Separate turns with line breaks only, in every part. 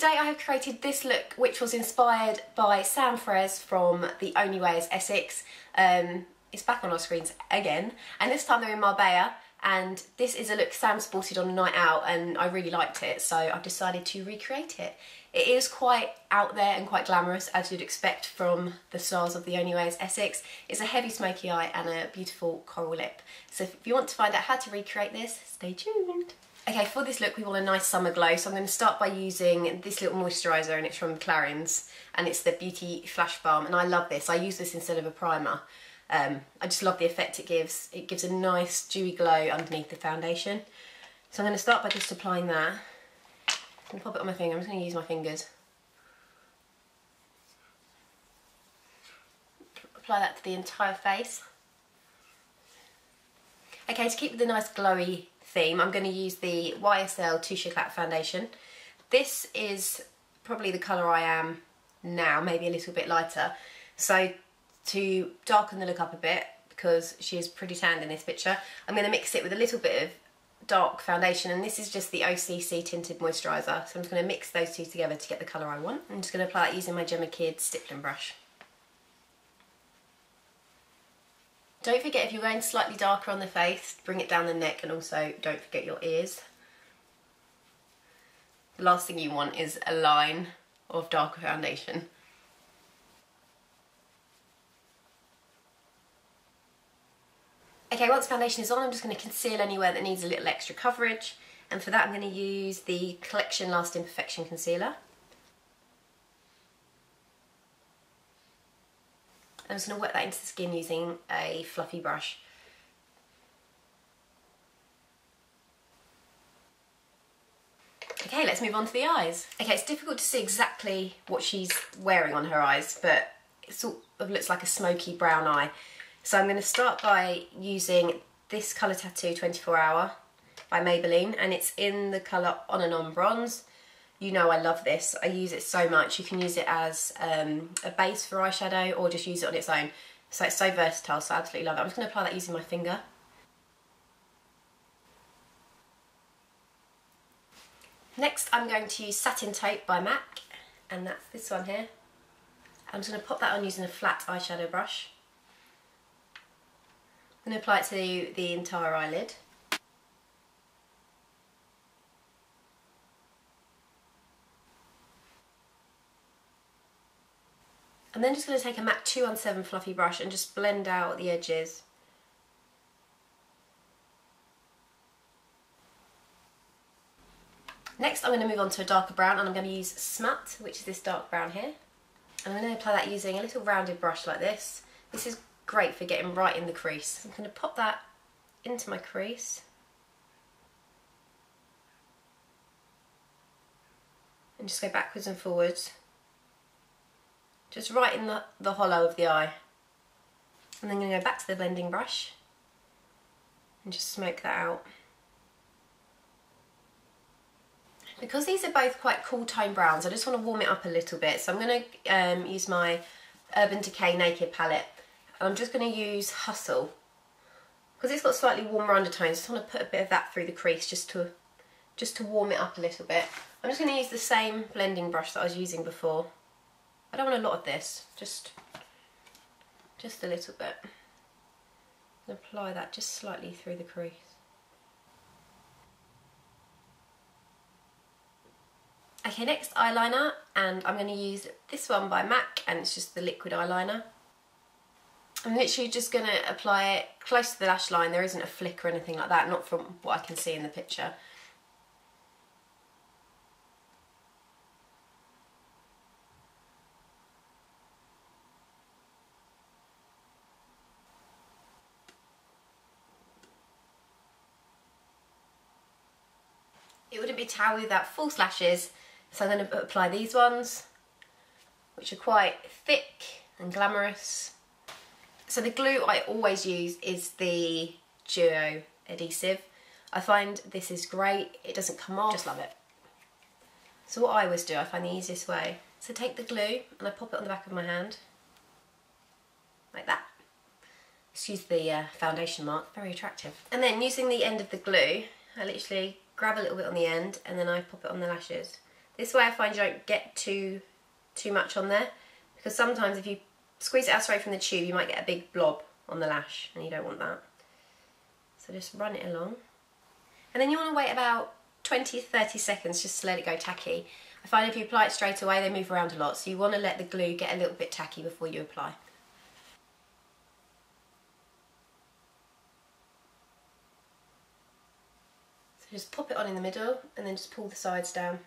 today I have created this look, which was inspired by Sam Faiers from the Only Way is Essex. It's back on our screens again, and this time they're in Marbella, and this is a look Sam sported on a night out and I really liked it, so I've decided to recreate it. It is quite out there and quite glamorous, as you'd expect from the stars of the Only Way is Essex. It's a heavy smoky eye and a beautiful coral lip. So if you want to find out how to recreate this, stay tuned. Okay, for this look we want a nice summer glow, so I'm going to start by using this little moisturiser, and it's from Clarins, and it's the Beauty Flash Balm, and I love this. I use this instead of a primer. I just love the effect it gives. It gives a nice dewy glow underneath the foundation. So I'm going to start by just applying that. I'm going to pop it on my finger. I'm just going to use my fingers. Apply that to the entire face. Okay, to keep with the nice glowy theme, I'm going to use the YSL Touche Éclat foundation. This is probably the colour I am now, maybe a little bit lighter. So to darken the look up a bit, because she is pretty tanned in this picture, I'm going to mix it with a little bit of dark foundation, and this is just the OCC tinted moisturiser. So I'm just going to mix those two together to get the colour I want. I'm just going to apply it using my Gemma Kids stippling brush. Don't forget, if you're going slightly darker on the face, bring it down the neck, and also don't forget your ears. The last thing you want is a line of darker foundation. Okay, once foundation is on, I'm just going to conceal anywhere that needs a little extra coverage, and for that I'm going to use the Collection Last Imperfection Concealer. I'm just going to wet that into the skin using a fluffy brush. Okay, let's move on to the eyes. Okay, it's difficult to see exactly what she's wearing on her eyes, but it sort of looks like a smoky brown eye. So I'm going to start by using this Colour Tattoo 24 Hour by Maybelline, and it's in the colour On and On Bronze. You know I love this. I use it so much. You can use it as a base for eyeshadow or just use it on its own. So it's so versatile, so I absolutely love it. I'm just going to apply that using my finger. Next I'm going to use Satin Taupe by MAC, and that's this one here. I'm just going to pop that on using a flat eyeshadow brush. I'm going to apply it to the entire eyelid. I'm then just going to take a MAC 217 fluffy brush and just blend out the edges. Next I'm going to move on to a darker brown, and I'm going to use Smut, which is this dark brown here. I'm going to apply that using a little rounded brush like this. This is great for getting right in the crease. I'm going to pop that into my crease and just go backwards and forwards, just right in the hollow of the eye. And then I'm going to go back to the blending brush and just smoke that out. Because these are both quite cool tone browns, I just want to warm it up a little bit. So I'm going to use my Urban Decay Naked palette. I'm just going to use Hustle, because it's got slightly warmer undertones. I just want to put a bit of that through the crease just to warm it up a little bit. I'm just going to use the same blending brush that I was using before. I don't want a lot of this, just a little bit. And apply that just slightly through the crease. Okay, next eyeliner, and I'm going to use this one by MAC, and it's just the liquid eyeliner. I'm literally just going to apply it close to the lash line. There isn't a flick or anything like that, not from what I can see in the picture. It wouldn't be TOWIE without false lashes, so I'm going to apply these ones, which are quite thick and glamorous. So the glue I always use is the Duo adhesive. I find this is great, it doesn't come off, just love it. So what I always do, I find the easiest way. So take the glue and I pop it on the back of my hand, like that. Excuse the foundation mark, very attractive. And then using the end of the glue, I literally grab a little bit on the end and then I pop it on the lashes. This way I find you don't get too much on there, because sometimes if you squeeze it out straight from the tube you might get a big blob on the lash and you don't want that. So just run it along. And then you want to wait about 20 to 30 seconds just to let it go tacky. I find if you apply it straight away they move around a lot, so you want to let the glue get a little bit tacky before you apply. So just pop it on in the middle and then just pull the sides down.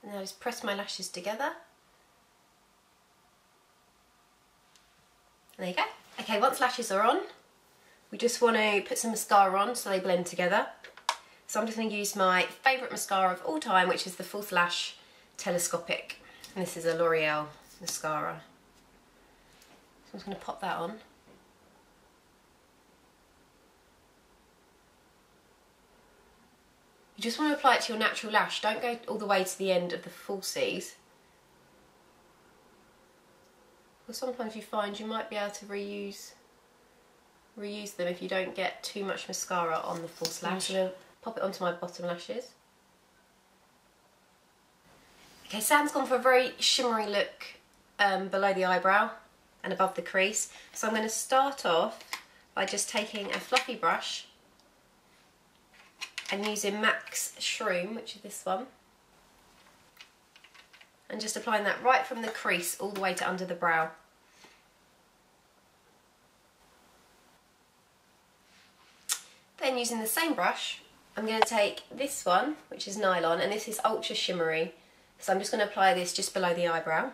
And now just press my lashes together. And there you go. Okay, once lashes are on, we just want to put some mascara on so they blend together. So I'm just going to use my favourite mascara of all time, which is the False Lash Telescopic. And this is a L'Oreal mascara. So I'm just going to pop that on. You just want to apply it to your natural lash. Don't go all the way to the end of the falsies. Because sometimes you find you might be able to reuse them if you don't get too much mascara on the false lash. I'm going to pop it onto my bottom lashes. Okay, Sam's gone for a very shimmery look below the eyebrow and above the crease. So I'm going to start off by just taking a fluffy brush and using MAC's Shroom, which is this one, and just applying that right from the crease all the way to under the brow. Then using the same brush, I'm going to take this one, which is Nylon, and this is ultra shimmery, so I'm just going to apply this just below the eyebrow.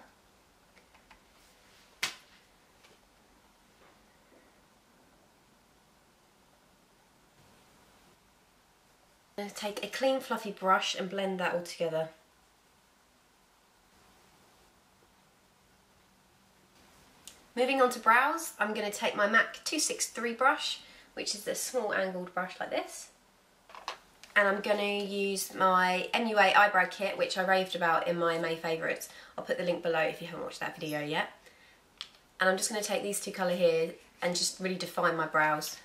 I'm going to take a clean fluffy brush and blend that all together. Moving on to brows, I'm going to take my MAC 263 brush, which is the small angled brush like this. And I'm going to use my MUA eyebrow kit, which I raved about in my May favourites. I'll put the link below if you haven't watched that video yet. And I'm just going to take these two colours here and just really define my brows.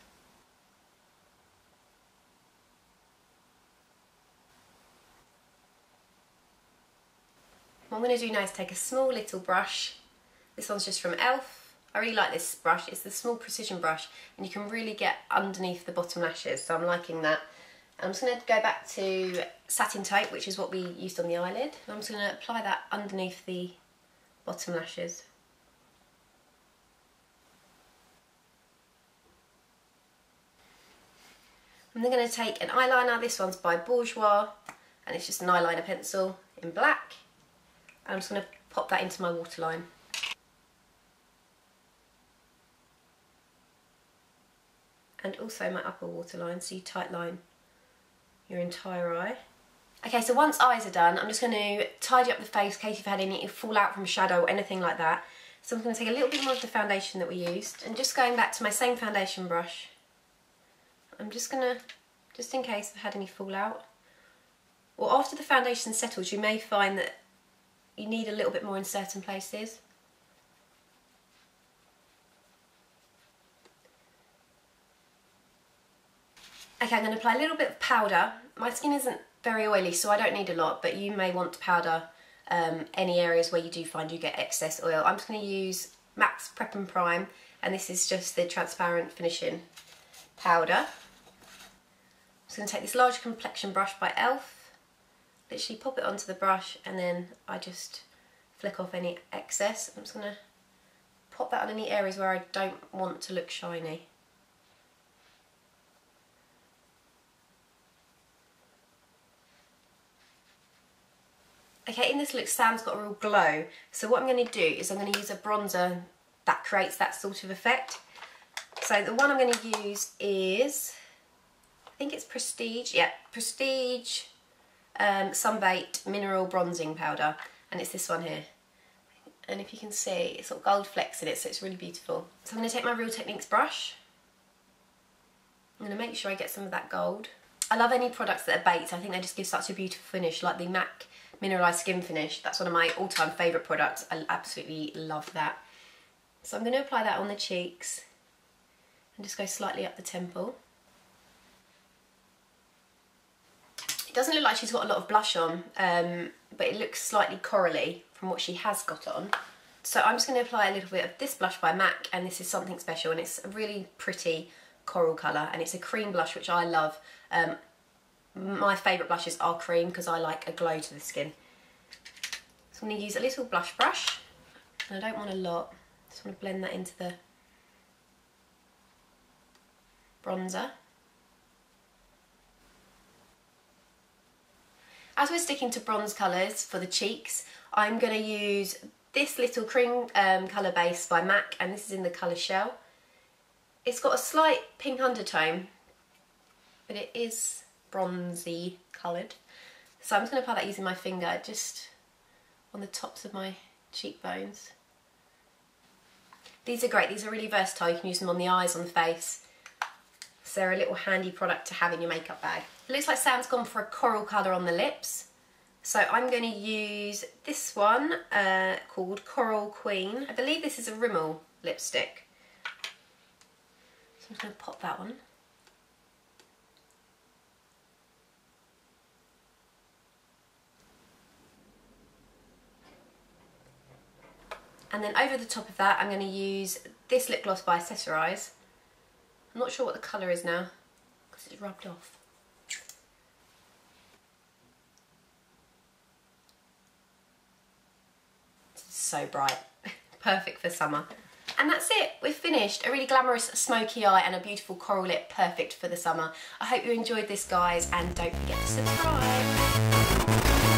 What I'm going to do now is take a small little brush. This one's just from Elf. I really like this brush. It's the small precision brush and you can really get underneath the bottom lashes, so I'm liking that. I'm just going to go back to Satin Taupe, which is what we used on the eyelid. And I'm just going to apply that underneath the bottom lashes. I'm then going to take an eyeliner. This one's by Bourjois and it's just an eyeliner pencil in black. I'm just going to pop that into my waterline. And also my upper waterline, so you tight line your entire eye. Okay, so once eyes are done, I'm just going to tidy up the face in case you've had any fallout from shadow or anything like that. So I'm going to take a little bit more of the foundation that we used, and just going back to my same foundation brush, I'm just going to, just in case I've had any fallout, or after the foundation settles, you may find that you need a little bit more in certain places. Okay, I'm going to apply a little bit of powder. My skin isn't very oily, so I don't need a lot, but you may want to powder any areas where you do find you get excess oil. I'm just going to use MAC's Prep and Prime, and this is just the transparent finishing powder. I'm just going to take this large complexion brush by Elf, literally pop it onto the brush, and then I just flick off any excess. I'm just going to pop that on any areas where I don't want to look shiny. Okay, in this look, Sam's got a real glow. So what I'm going to do is I'm going to use a bronzer that creates that sort of effect. So the one I'm going to use is, I think it's Prestige. Yeah, Prestige Sunbait Mineral Bronzing Powder. And it's this one here. And if you can see, it's got gold flecks in it, so it's really beautiful. So I'm going to take my Real Techniques brush. I'm going to make sure I get some of that gold. I love any products that are baked. I think they just give such a beautiful finish, like the MAC Mineralised Skin Finish. That's one of my all-time favourite products. I absolutely love that. So I'm going to apply that on the cheeks. and just go slightly up the temple. It doesn't look like she's got a lot of blush on, but it looks slightly corally from what she has got on. So I'm just going to apply a little bit of this blush by MAC, and this is Something Special, and it's a really pretty coral colour, and it's a cream blush, which I love. My favourite blushes are cream because I like a glow to the skin. So I'm going to use a little blush brush, and I don't want a lot. Just want to blend that into the bronzer. As we're sticking to bronze colours for the cheeks, I'm going to use this little cream colour base by MAC, and this is in the colour Shell. It's got a slight pink undertone, but it is bronzy coloured. So I'm just going to apply that using my finger, just on the tops of my cheekbones. These are great, these are really versatile. You can use them on the eyes, on the face. So they're a little handy product to have in your makeup bag. It looks like Sam's gone for a coral colour on the lips. So I'm going to use this one called Coral Queen. I believe this is a Rimmel lipstick. So I'm just going to pop that on. And then over the top of that, I'm going to use this lip gloss by Accessorize. I'm not sure what the colour is now, because it's rubbed off. It's so bright. Perfect for summer. And that's it, we've finished. A really glamorous smoky eye and a beautiful coral lip, perfect for the summer. I hope you enjoyed this, guys, and don't forget to subscribe.